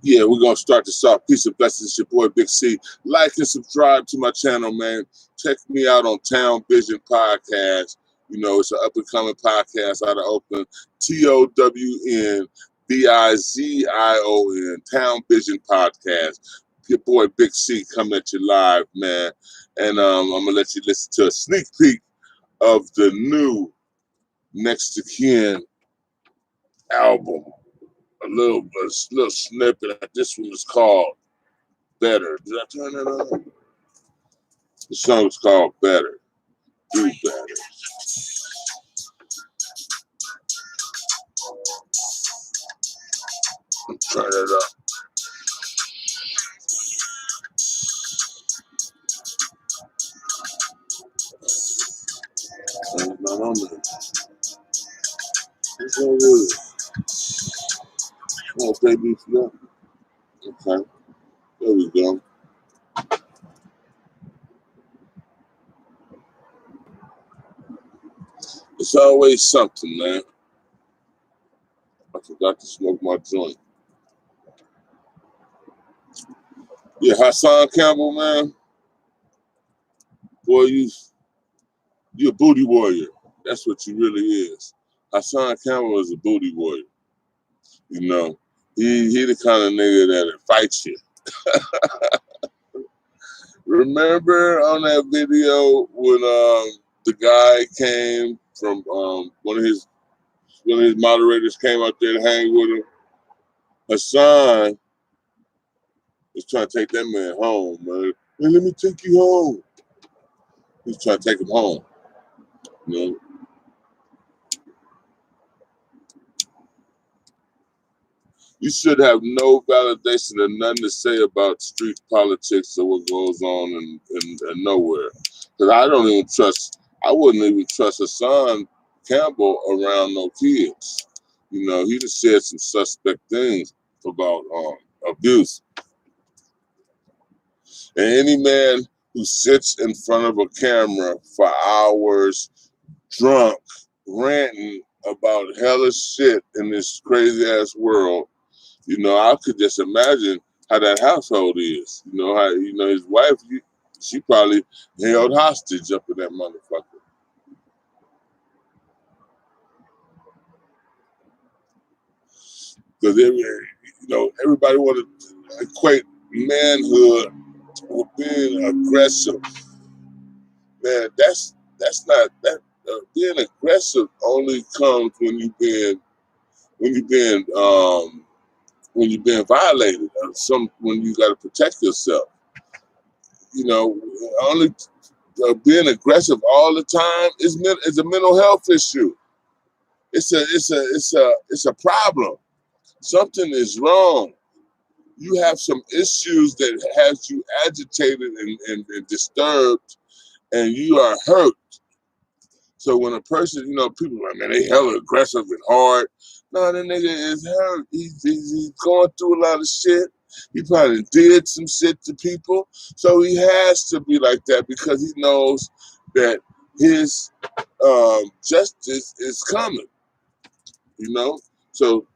Yeah, we're gonna start this off. Peace and blessings. It's your boy Big C. Like and subscribe to my channel, man. Check me out on Town Vision Podcast. You know, it's an up and coming podcast out of Oakland. TOWNVIZION Town Vision Podcast. Your boy Big C coming at you live, man. And I'm gonna let you listen to a sneak peek of the new Next to Kin album. A little snippet. This one is called Better. Did I turn that on? The song is called Better. Do Better. Turn it up. It's not on there. It's all good. Oh, baby, no. Okay. There we go. It's always something, man. I forgot to smoke my joint. Yeah, Hassan Campbell, man. Boy, you a booty warrior. That's what you really is. Hassan Campbell is a booty warrior. You know, he the kind of nigga that'll fight you. Remember on that video when the guy came from one of his moderators came out there to hang with him? Hassan was trying to take that man home, man. Hey, let me take you home. He's trying to take him home. You know? You should have no validation and nothing to say about street politics or what goes on in nowhere. Because I wouldn't even trust Hassan Campbell around no kids. You know, he just said some suspect things about abuse. And any man who sits in front of a camera for hours, drunk, ranting about hellish shit in this crazy ass world, you know, I could just imagine how that household is. You know, how, you know, his wife, she probably held hostage up in that motherfucker. Because everybody want to equate manhood with being aggressive. Man, that's not that. Being aggressive only comes when you've been violated, or when you got to protect yourself. You know, only being aggressive all the time is a mental health issue. It's a problem. Something is wrong. You have some issues that has you agitated and disturbed, and you are hurt. So when a person, you know, people are like, man, they hella aggressive and hard. No, that nigga is hurt. He's going through a lot of shit. He probably did some shit to people. So he has to be like that because he knows that his justice is coming, you know? So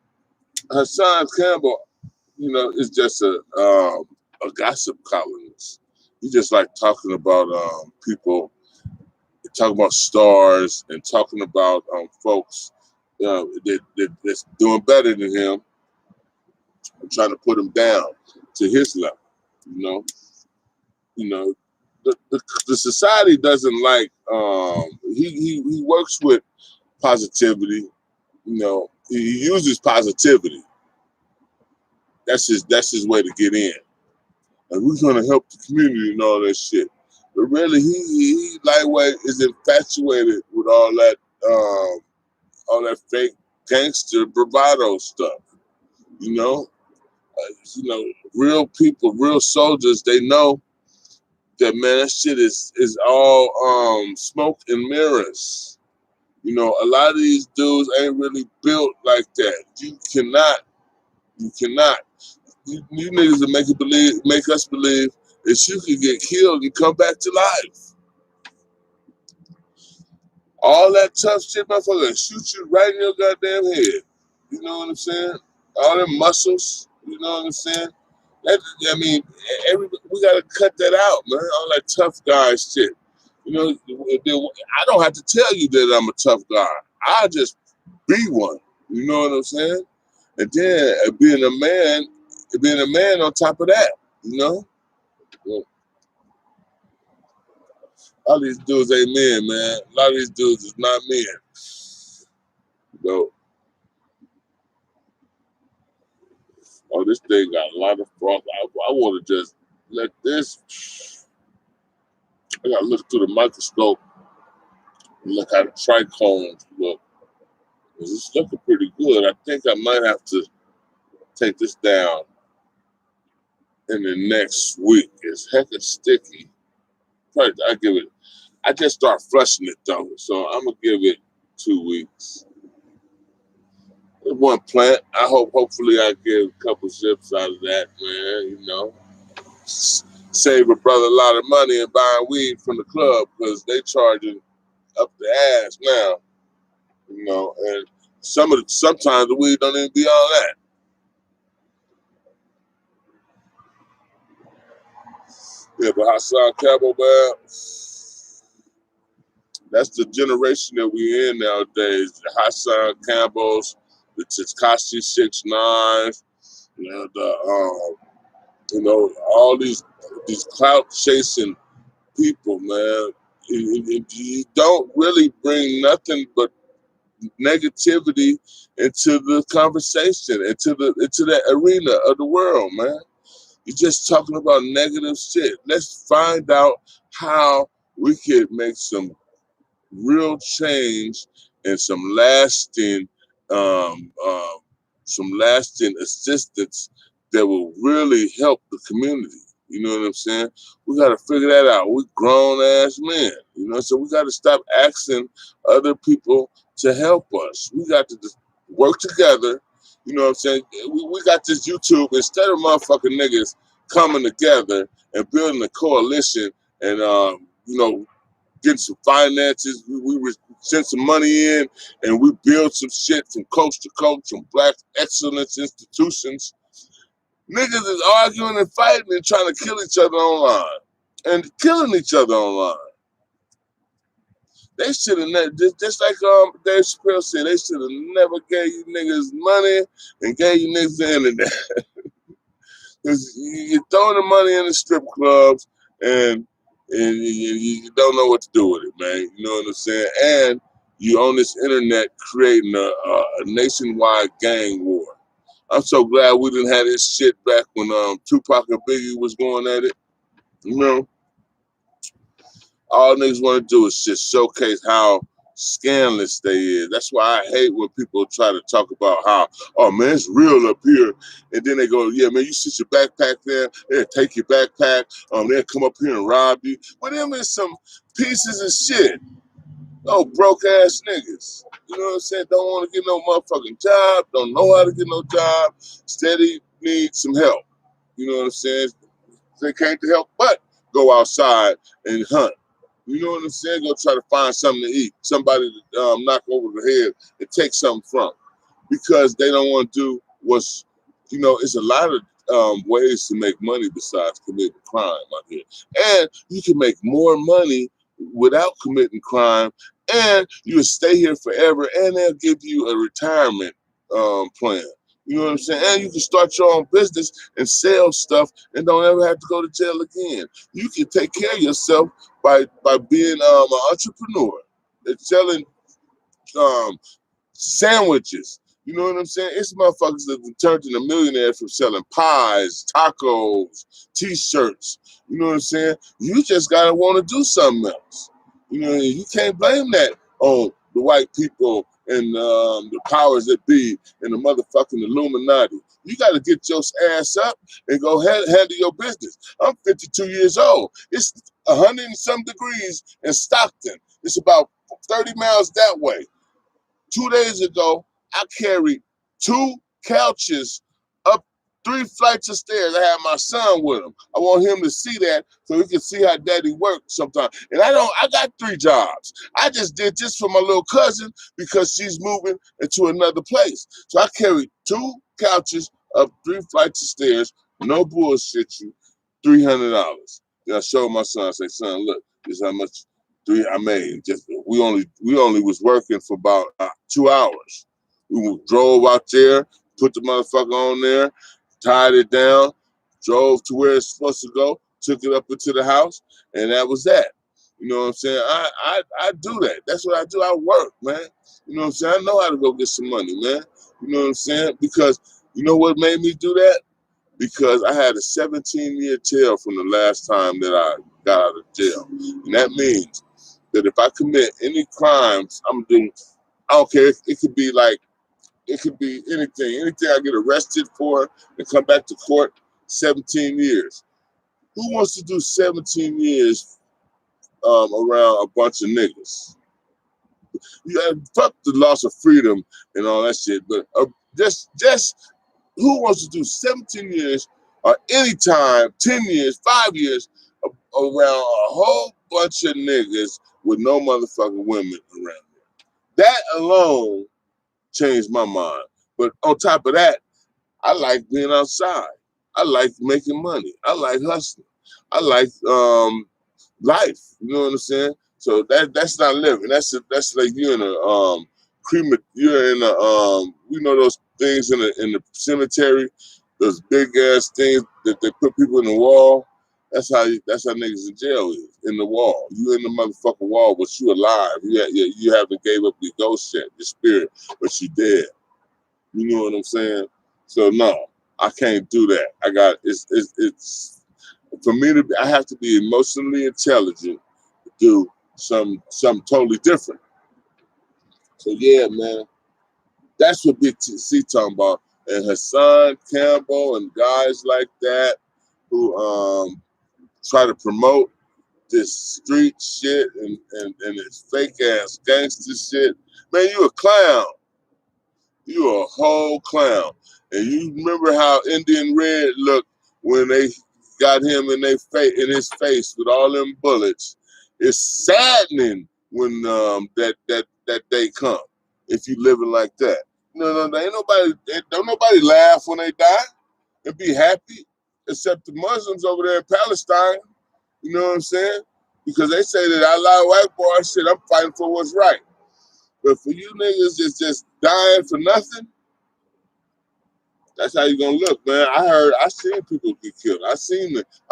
Hassan Campbell, you know, is just a gossip columnist. He just like talking about people, talking about stars and talking about folks that's doing better than him and trying to put him down to his level. You know, the society doesn't like. He works with positivity. You know, he uses positivity. That's his way to get in. Like, we're gonna help the community and all that shit. But really, he lightweight is infatuated with all that fake gangster bravado stuff. You know, real people, real soldiers, they know that, man, that shit is all smoke and mirrors. You know, a lot of these dudes ain't really built like that. You cannot. You niggas that make us believe that you can get killed and come back to life. All that tough shit, motherfucker, shoot you right in your goddamn head. You know what I'm saying? All them muscles, You know what I'm saying? That, I mean, we gotta cut that out, man. All that tough guy shit. You know, I don't have to tell you that I'm a tough guy. I just be one. You know what I'm saying? And then being a man on top of that. You know, well, all these dudes ain't men, man. A lot of these dudes is not men. You know, oh, this thing got a lot of froth. I want to just let this. I gotta look through the microscope and look how the trichomes look. 'Cause it's looking pretty good. I think I might have to take this down in the next week. It's heckin' sticky. Probably, I just start flushing it though, so I'm gonna give it 2 weeks. There's one plant. Hopefully I get a couple zips out of that, man. You know, save a brother a lot of money and buying weed from the club because they charging up the ass now. You know, and sometimes the weed don't even be all that. Yeah, but Hassan Campbell, man, that's the generation that we in nowadays. The Hassan Campbells, the Tekashi 6 9, you know, all these clout chasing people, man. You don't really bring nothing but negativity into the conversation, into that arena of the world, man. You're just talking about negative shit. Let's find out how we could make some real change and um, uh, some lasting assistance that will really help the community. You know what I'm saying? We got to figure that out. We're grown ass men, you know, so we got to stop asking other people to help us. We got to just work together. You know what I'm saying? We got this YouTube. Instead of motherfucking niggas coming together and building a coalition and, getting some finances. We sent some money in and we build some shit from coast to coast, from black excellence institutions. Niggas is arguing and fighting and trying to kill each other online and killing each other online. They should have never, just like Dave Chappelle said, they should have never gave you niggas money and gave you niggas the internet. Because you're throwing the money in the strip clubs and you don't know what to do with it, man. You know what I'm saying? And you on this internet creating a nationwide gang war. I'm so glad we didn't have this shit back when Tupac and Biggie was going at it. You know, all niggas want to do is just showcase how scandalous they is. That's why I hate when people try to talk about how, oh man, it's real up here, and then they go, yeah man, you sit your backpack there, they'll take your backpack, they'll come up here and rob you. Well, them is some pieces of shit. Oh, broke ass niggas. You know what I'm saying? Don't want to get no motherfucking job, don't know how to get no job, steady need some help. You know what I'm saying? They can't help but go outside and hunt. You know what I'm saying? Go try to find something to eat, somebody to knock over the head and take something from, because they don't want to do what's, it's a lot of ways to make money besides committing crime out here. And you can make more money without committing crime, and you'll stay here forever, and they'll give you a retirement plan. You know what I'm saying? And you can start your own business and sell stuff and don't ever have to go to jail again. You can take care of yourself by being an entrepreneur and selling sandwiches. You know what I'm saying? It's motherfuckers that have turned into millionaires from selling pies, tacos, t-shirts. You know what I'm saying? You just gotta want to do something else. You know, you can't blame that on the white people and the powers that be and the motherfucking Illuminati. You got to get your ass up and go handle your business. I'm 52 years old. It's 100 and some degrees in Stockton. It's about 30 miles that way. 2 days ago, I carried 2 couches up 3 flights of stairs. I had my son with him. I want him to see that so he can see how daddy works sometimes. And I got 3 jobs. I just did this for my little cousin because she's moving into another place. So I carried 2 couches up 3 flights of stairs, no bullshit you, $300. Then I showed my son, I say, son, look, this is how much I made. Just we only was working for about 2 hours. We drove out there, put the motherfucker on there, tied it down, drove to where it's supposed to go, took it up into the house, and that was that. You know what I'm saying? I do that. That's what I do. I work, man. You know what I'm saying? I know how to go get some money, man. You know what I'm saying? Because you know what made me do that? Because I had a 17-year tail from the last time that I got out of jail. And that means that if I commit any crimes, I'm doing, I don't care. It could be like, it could be anything. Anything I get arrested for and come back to court, 17 years. Who wants to do 17 years around a bunch of niggas? Yeah, fuck the loss of freedom and all that shit, but just who wants to do 17 years or any time, 10 years, 5 years around a whole bunch of niggas with no motherfucking women around? That alone changed my mind. But on top of that, I like being outside. I like making money. I like hustling. I like life. You know what I'm saying? So that's not living. That's like you're in a you're in a you know those things in the cemetery, those big ass things that they put people in the wall. That's how niggas in jail is, in the wall. You in the motherfucking wall, but you alive. You haven't gave up your ghost yet, your spirit, but you dead. You know what I'm saying? So no, I can't do that. I got it's for me to be, I have to be emotionally intelligent to do something totally different. So yeah, man, that's what Big C talking about. And Hassan Campbell and guys like that who try to promote this street shit and this fake ass gangster shit. Man, you a clown. You a whole clown. And you remember how Indian Red looked when they got him in his face with all them bullets. It's saddening when that day come. If you living like that. No, don't nobody laugh when they die and be happy, except the Muslims over there in Palestine. You know what I'm saying? Because they say that Allah Akbar, shit, I'm fighting for what's right. But for you niggas that's just dying for nothing, that's how you gonna look, man. I seen people get killed. I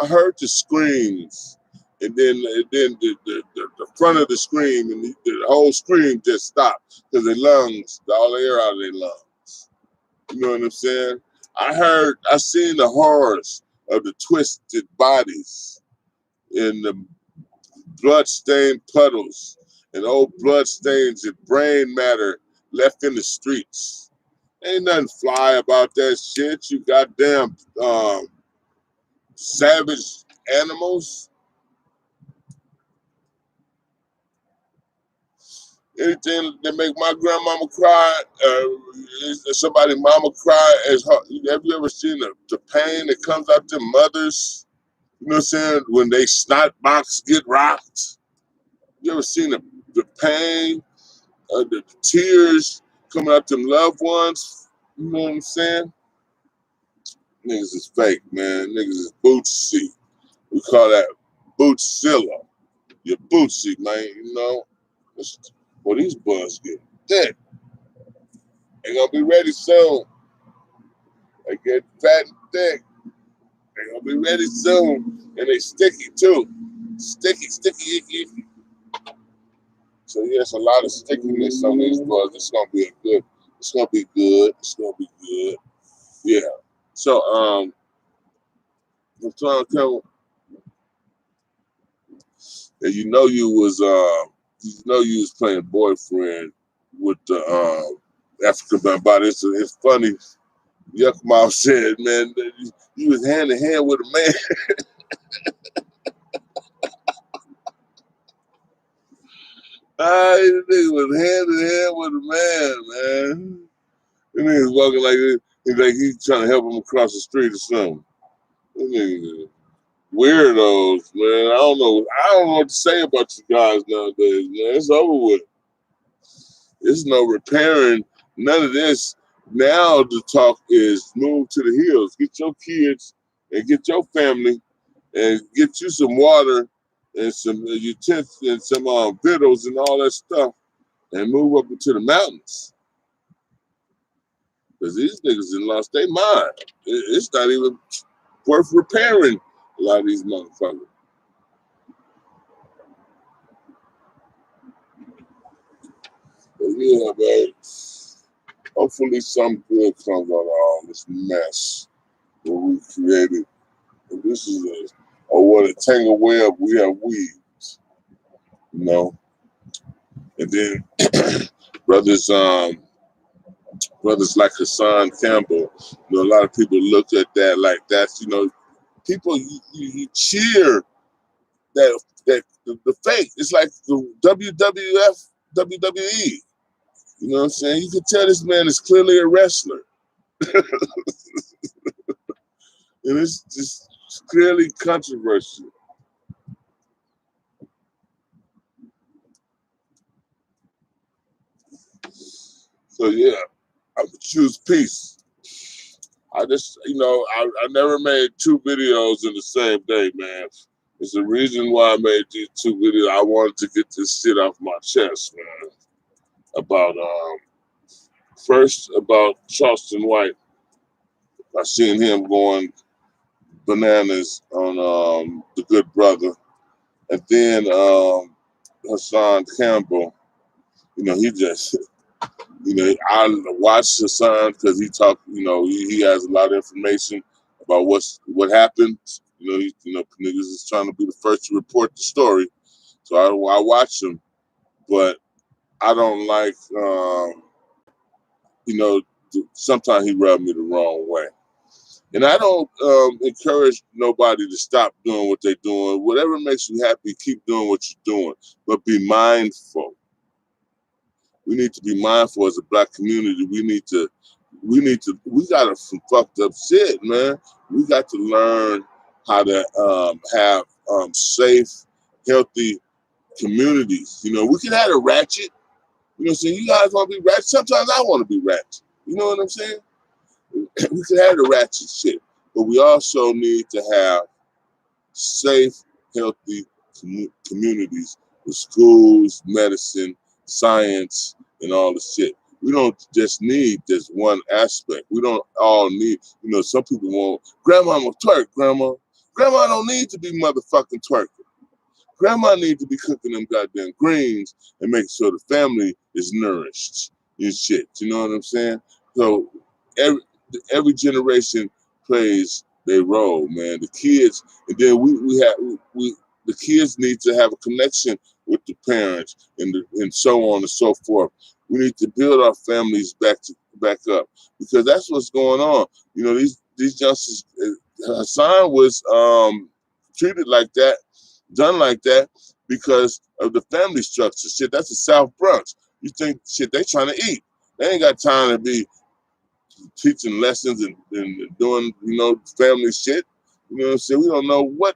heard the screams, and then the front of the scream and the whole scream just stopped because their lungs, all the air out of their lungs. You know what I'm saying? I seen the horrors of the twisted bodies and the blood-stained puddles and old blood stains and brain matter left in the streets. Ain't nothing fly about that shit. You goddamn savage animals. Anything that make my grandmama cry, somebody mama cry, have you ever seen the pain that comes out them mothers? You know what I'm saying? When they snot box get rocked. You ever seen the pain, the tears coming out them loved ones? You know what I'm saying? Niggas is fake, man. Niggas is bootsy. We call that bootzilla. Your bootsy, man. You know. Well, these buns get thick. They gonna be ready soon. They get fat and thick. They gonna be ready soon, and they sticky too. Sticky, icky, icky. So yes, a lot of stickiness on these buns. It's gonna be good. It's gonna be good. It's gonna be good. Yeah. So I'm trying to tell. And you was playing boyfriend with the African body. It's funny. Yuckmouth said, man, you was hand in hand with a man. The nigga was hand in hand with a man, man. The nigga's walking like this. He's like he's trying to help him across the street or something. The nigga weirdos, man. I don't know what to say about you guys nowadays, man. It's over with. There's no repairing none of this Now the talk is move to the hills, get your kids and get your family and get you some water and some utensils and some victuals and all that stuff and move up into the mountains. Because these niggas done lost their mind. It's not even worth repairing a lot of these motherfuckers. But yeah, man. Hopefully something good comes out of all this mess that we created. And this is what a tangled web we have weaved, you know. And then brothers brothers like Hassan Campbell, a lot of people look at that like that's, people you cheer the fake. It's like the WWF, WWE. You know what I'm saying? You can tell this man is clearly a wrestler. And it's just clearly controversial. So yeah, I would choose peace. I just, I never made two videos in the same day, man. It's the reason why I made these two videos. I wanted to get this shit off my chest, man. About first about Charleston White. I seen him going bananas on the Good Brother, and then Hassan Campbell. He just, I watched Hassan because he talked. He has a lot of information about what happened. Niggas is trying to be the first to report the story, so I watch him, but I don't like. Sometimes he rubbed me the wrong way. And I don't encourage nobody to stop doing what they're doing. Whatever makes you happy, keep doing what you're doing. But be mindful. We need to be mindful as a black community. We got some fucked up shit, man. We got to learn how to have safe, healthy communities. We can have a ratchet. You know what I'm saying? You guys want to be ratchet. Sometimes I want to be ratchet. You know what I'm saying? We can have the ratchet shit, but we also need to have safe, healthy communities with schools, medicine, science, and all the shit. We don't just need this one aspect. We don't all need, some people want, grandma will twerk, grandma. Grandma don't need to be motherfucking twerking. Grandma need to be cooking them goddamn greens and making sure the family is nourished and shit. You know what I'm saying? So every generation plays their role, man. The kids, and then the kids need to have a connection with the parents and so on and so forth. We need to build our families back up because that's what's going on. These youngsters. Hassan was treated like that, done like that because of the family structure. Shit, that's the South Bronx. You think shit they trying to eat? They ain't got time to be teaching lessons and doing, family shit. You know what I'm saying? We don't know what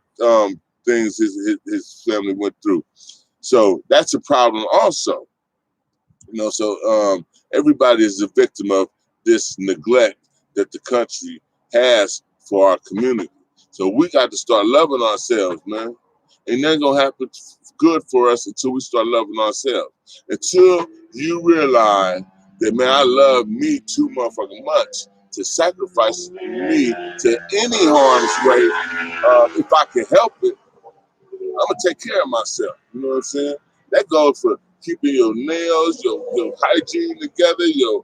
things his family went through. So that's a problem also. So everybody is a victim of this neglect that the country has for our community. So we got to start loving ourselves, man. Ain't nothing gonna happen good for us until we start loving ourselves. Until you realize that, man, I love me too motherfucking much to sacrifice me to any harm's way. If I can help it, I'm gonna take care of myself. You know what I'm saying? That goes for keeping your nails, your hygiene together, your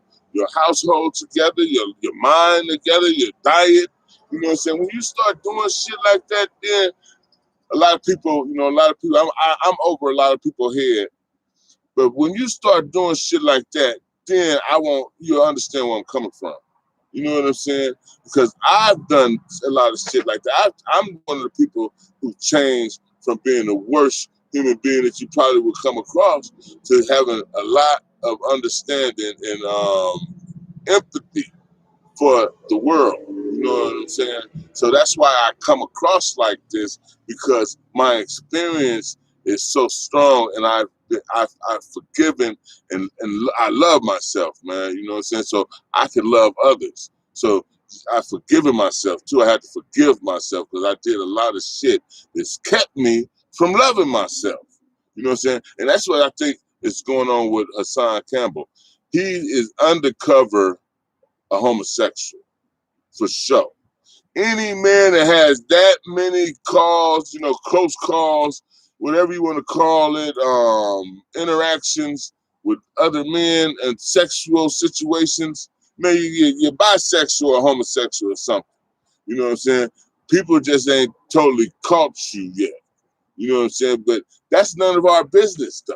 household together, your mind together, your diet. You know what I'm saying? When you start doing shit like that, then a lot of people, I'm over a lot of people's head. But when you start doing shit like that, then you'll understand where I'm coming from. You know what I'm saying? Because I've done a lot of shit like that. I'm one of the people who changed from being the worst human being that you probably would come across to having a lot of understanding and empathy for the world. You know what I'm saying? So that's why I come across like this, because my experience is so strong and I've I've forgiven and I love myself, man. You know what I'm saying? So I can love others. So I've forgiven myself too. I had to forgive myself because I did a lot of shit that's kept me from loving myself. You know what I'm saying? And that's what I think is going on with Hassan Campbell. He is undercover a homosexual for sure. Any man that has that many calls, you know, close calls, whatever you want to call it, interactions with other men and sexual situations, man, you're bisexual or homosexual or something. You know what I'm saying? People just ain't totally caught you yet. You know what I'm saying? But that's none of our business, though.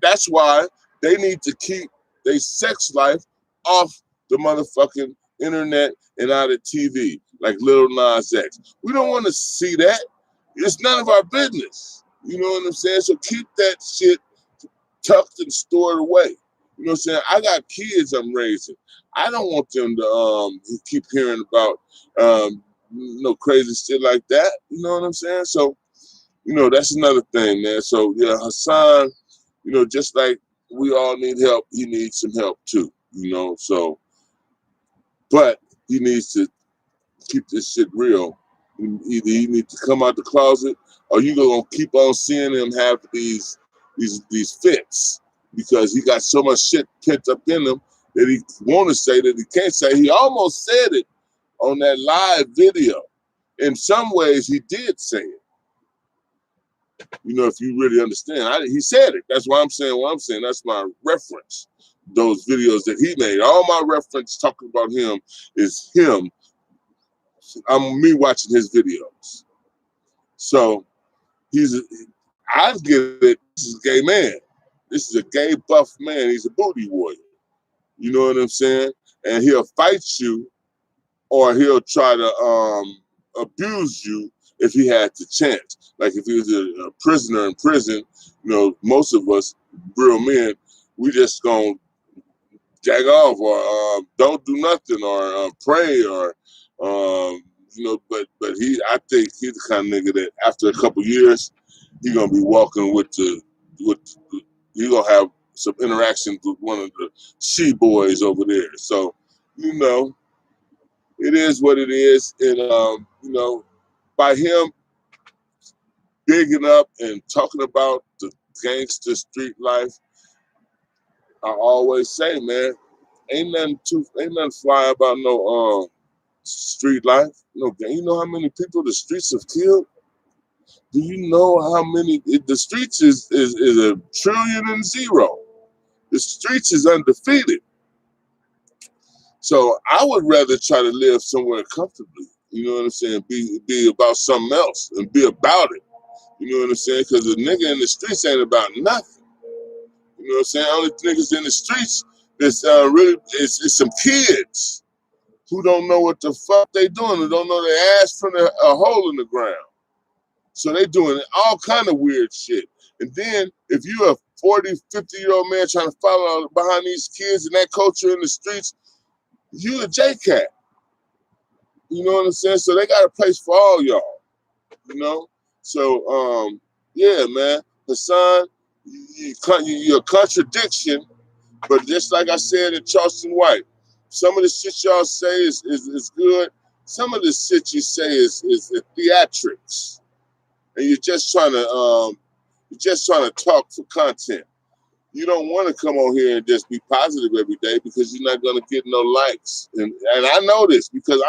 That's why they need to keep their sex life off the motherfucking internet and out of TV, like Lil Nas X. We don't want to see that. It's none of our business. You know what I'm saying? So keep that shit tucked and stored away. You know what I'm saying? I got kids I'm raising. I don't want them to keep hearing about no crazy shit like that. You know what I'm saying? So, you know, that's another thing, man. So yeah, Hassan, you know, just like we all need help, he needs some help too, you know. So, but he needs to keep this shit real. Either he needs to come out the closet, or you gonna keep on seeing him have these fits because he got so much shit pent up in him that he want to say that he can't say. He almost said it on that live video. In some ways, he did say it. You know, if you really understand, he said it. That's why I'm saying what I'm saying. That's my reference. Those videos that he made, all my reference talking about him is him. I'm me watching his videos. So I get it. This is a gay man. This is a gay buff man. He's a booty warrior. You know what I'm saying? And he'll fight you, or he'll try to abuse you if he had the chance. Like if he was a prisoner in prison, you know, most of us real men, we just gonna jag off or don't do nothing or pray or you know. But I think he's the kind of nigga that after a couple years, he gonna be walking with he gonna have some interactions with one of the she boys over there. So, you know, it is what it is, and you know, by him bigging up and talking about the gangster street life, I always say, man, ain't nothing fly about no street life. No, you know how many people the streets have killed? Do you know how many? The streets is a trillion and zero. The streets is undefeated. So I would rather try to live somewhere comfortably. You know what I'm saying? Be about something else and be about it. You know what I'm saying? Because the nigga in the streets ain't about nothing. You know what I'm saying? Only niggas in the streets that's really is some kids who don't know what the fuck they doing, who don't know their ass from a hole in the ground. So they doing all kind of weird shit. And then if you're a 40, 50-year-old man trying to follow behind these kids and that culture in the streets, you a J-Cat. You know what I'm saying? So they got a place for all y'all, you know? So, yeah, man. Hassan, you're a contradiction, but just like I said in Charleston White, some of the shit y'all say is good. Some of the shit you say is theatrics. And you're just trying to talk for content. You don't want to come on here and just be positive every day because you're not gonna get no likes. And I know this because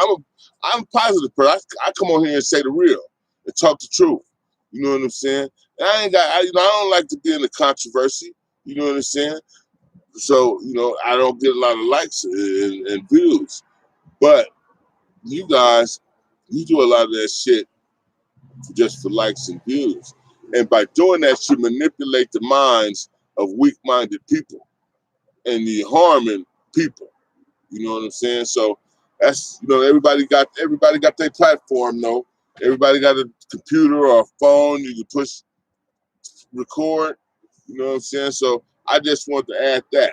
I'm a positive person. I come on here and say the real and talk the truth. You know what I'm saying? And I don't like to be in the controversy. You know what I'm saying? So, you know, I don't get a lot of likes and views. But you guys, you do a lot of that shit just for likes and views. And by doing that, you manipulate the minds of weak-minded people and you harming people. You know what I'm saying? So that's, you know, everybody got their platform though. Everybody got a computer or a phone. You can push record. You know what I'm saying? So I just want to add that.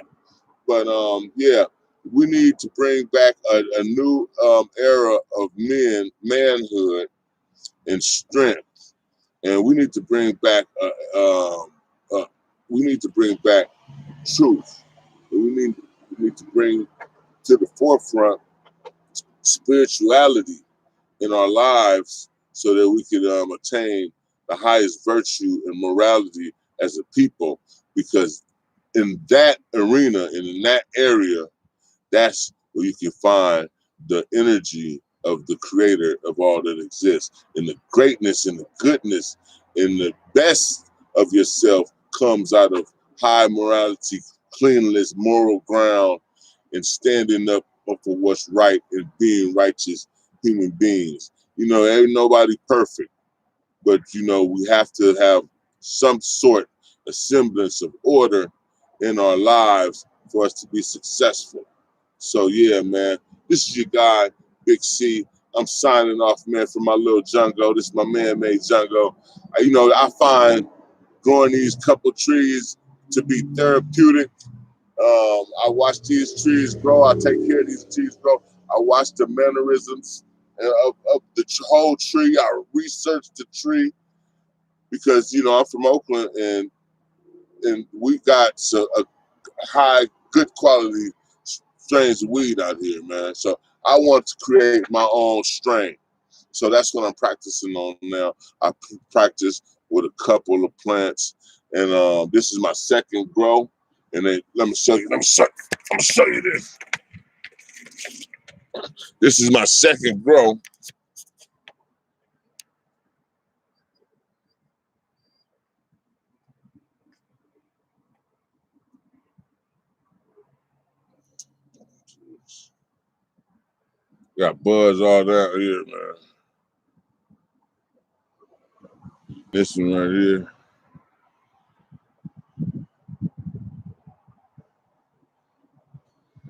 But yeah, we need to bring back a new era of manhood and strength. and we need to bring back uh, we need to bring back truth. We need to bring to the forefront spirituality in our lives so that we can attain the highest virtue and morality as a people. Because in that arena and in that area, that's where you can find the energy of the creator of all that exists. And the greatness and the goodness and the best of yourself comes out of high morality, cleanliness, moral ground, and standing up for what's right and being righteous human beings. You know, ain't nobody perfect, but you know, we have to have some sort of semblance of order in our lives for us to be successful. So yeah, man, this is your guy, Big C. I'm signing off, man, from my little jungle. This is my man-made jungle. You know, I find growing these couple trees to be therapeutic. I watch these trees grow. I take care of these trees grow. I watch the mannerisms of the whole tree. I research the tree because, you know, I'm from Oakland and we got a high, good quality strains of weed out here, man. So I want to create my own strain. So that's what I'm practicing on now. I practice with a couple of plants, and this is my second grow. And then let me show you. I'm gonna show you this. This is my second grow. Got buds all down here, man. This one right here.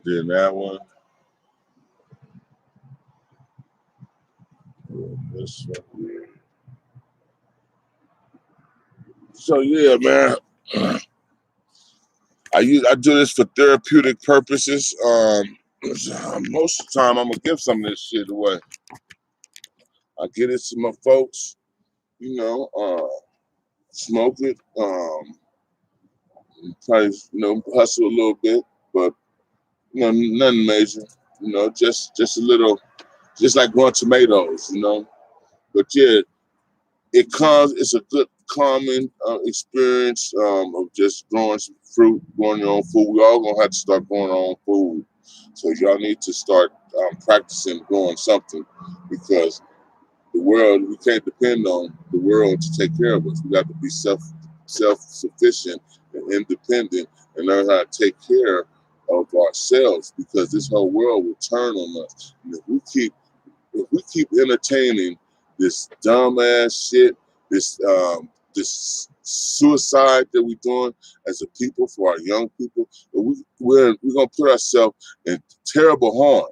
Then that one. This one here. So yeah, man. I do this for therapeutic purposes. Most of the time, I'm gonna give some of this shit away. I get it to my folks, you know, smoke it, probably, you know, hustle a little bit, but you know, nothing major, you know, just a little, just like growing tomatoes, you know. But yeah, it's a good calming experience of just growing some fruit, growing your own food. We all gonna have to start growing our own food, so y'all need to start practicing growing something because the world, we can't depend on the world to take care of us. We got to be self-sufficient and independent and learn how to take care of ourselves because this whole world will turn on us. And if we keep entertaining this dumbass shit, this suicide that we're doing as a people for our young people, we're gonna put ourselves in terrible harm.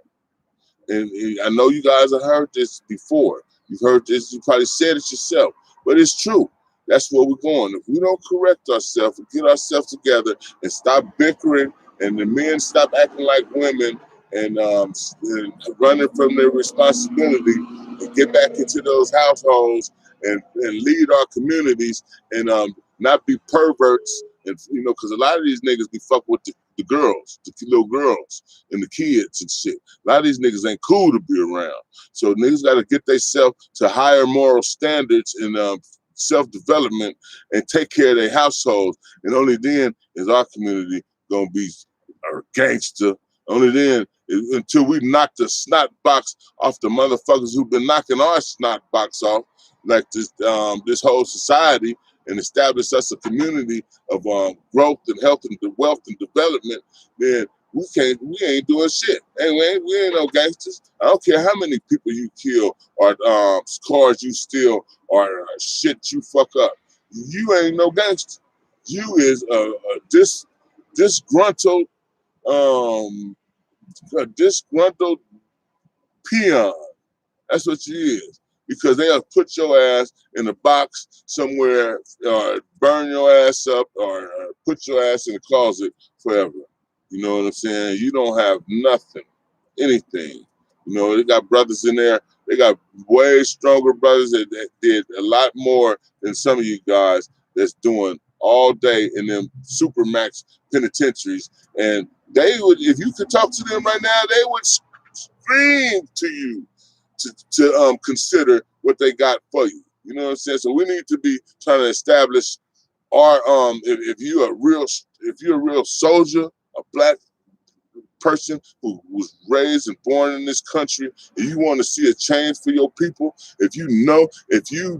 And I know you guys have heard this before. You've heard this, you probably said it yourself, but it's true. That's where we're going. If we don't correct ourselves and get ourselves together and stop bickering and the men stop acting like women and running from their responsibility and get back into those households and lead our communities and not be perverts. And, you know, because a lot of these niggas be fucking with the girls, the little girls and the kids and shit. A lot of these niggas ain't cool to be around. So niggas got to get themselves to higher moral standards and self-development and take care of their households. And only then is our community gonna be a gangster. Only then, until we knock the snot box off the motherfuckers who've been knocking our snot box off, like this whole society, and establish us a community of growth and health and wealth and development, then we ain't doing shit. And we ain't no gangsters. I don't care how many people you kill or cars you steal or shit you fuck up. You ain't no gangster. You is disgruntled um, a disgruntled peon. That's what you is. Because they'll put your ass in a box somewhere, burn your ass up, or put your ass in the closet forever. You know what I'm saying? You don't have nothing, anything. You know, they got brothers in there They got way stronger brothers that did a lot more than some of you guys that's doing all day in them supermax penitentiaries. And they would, if you could talk to them right now, they would scream to you to consider what they got for you. You know what I'm saying? So we need to be trying to establish our if you're a real soldier, a black person who was raised and born in this country, and you want to see a change for your people, if you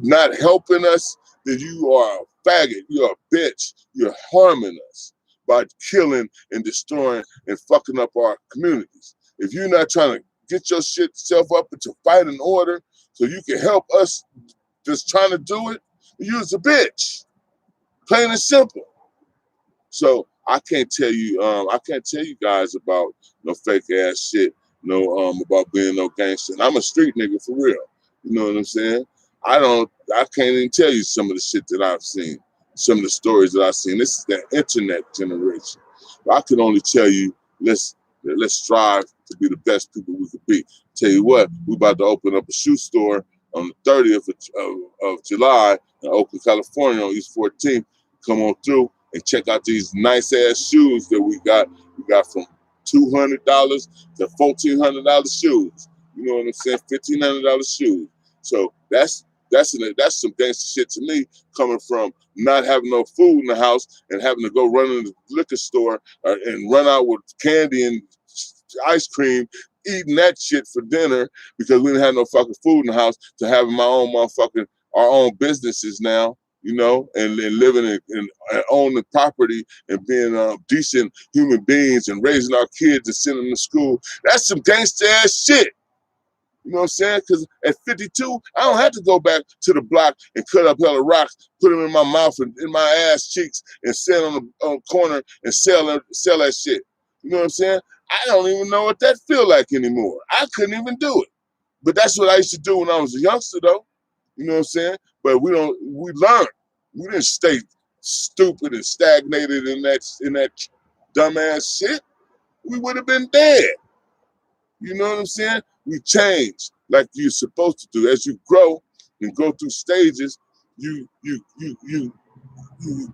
not helping us, then you are a faggot, you're a bitch, you're harming us by killing and destroying and fucking up our communities. If you're not trying to get your shit self up into fight and order so you can help us just trying to do it, you's a bitch. Plain and simple. So I can't tell you guys about no fake ass shit, no about being no gangster. And I'm a street nigga for real. You know what I'm saying? I can't even tell you some of the shit that I've seen, some of the stories that I've seen. This is that internet generation. But I can only tell you, let's strive to be the best people we could be. Tell you what, we about to open up a shoe store on the 30th of July in Oakland, California on East 14th. Come on through and check out these nice ass shoes that we got. We got from $200 to $1,400 shoes. You know what I'm saying? $1,500 shoes. So that's some gangster shit to me, coming from not having no food in the house and having to go run in the liquor store and run out with candy and ice cream, eating that shit for dinner because we didn't have no fucking food in the house, to having my own our own businesses now, you know, and living and owning the property and being decent human beings and raising our kids and sending them to school. That's some gangster ass shit. You know what I'm saying? Because at 52, I don't have to go back to the block and cut up hella rocks, put them in my mouth and in my ass cheeks, and sit on the corner and sell that shit. You know what I'm saying? I don't even know what that feel like anymore. I couldn't even do it. But that's what I used to do when I was a youngster, though. You know what I'm saying? But we learned. We didn't stay stupid and stagnated in that dumbass shit. We would have been dead. You know what I'm saying? We change like you're supposed to do. As you grow and go through stages, you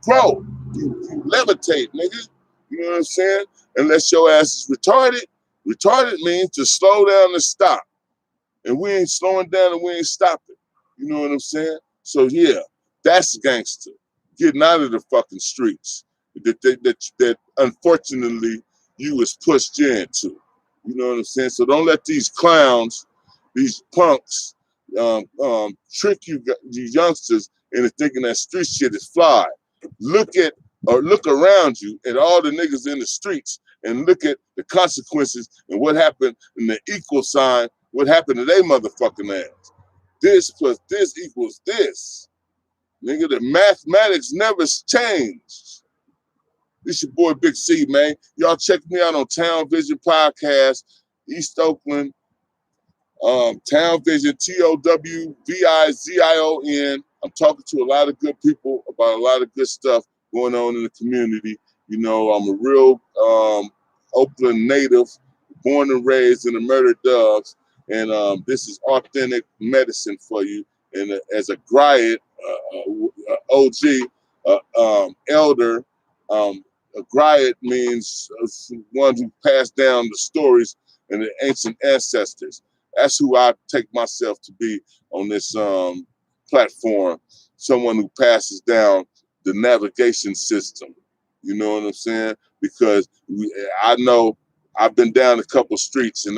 grow. You levitate, nigga. You know what I'm saying? Unless your ass is retarded. Retarded means to slow down and stop. And we ain't slowing down and we ain't stopping. You know what I'm saying? So yeah, that's gangster. Getting out of the fucking streets that unfortunately you was pushed into. You know what I'm saying? So don't let these clowns, these punks, trick you youngsters into thinking that street shit is fly. Look around you at all the niggas in the streets and look at the consequences and what happened in the equal sign, what happened to their motherfucking ass. This plus this equals this. Nigga, the mathematics never changed. This your boy Big C, man. Y'all check me out on Town Vision Podcast, East Oakland, Town Vision, TOWVIZION. I'm talking to a lot of good people about a lot of good stuff going on in the community. You know, I'm a real Oakland native, born and raised in the Murder Doves, and this is authentic medicine for you. And as a griot, OG, elder, a griot means one who passed down the stories and the ancient ancestors. That's who I take myself to be on this platform. Someone who passes down the navigation system. You know what I'm saying? Because I know I've been down a couple streets in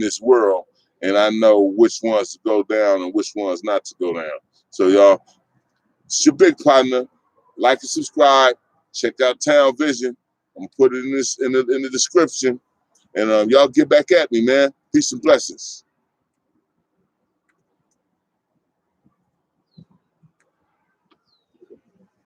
this world, and I know which ones to go down and which ones not to go down. So y'all, it's your big partner. Like and subscribe. Check out Town Vision. I'm gonna put it in the description. And y'all get back at me, man. Peace and blessings.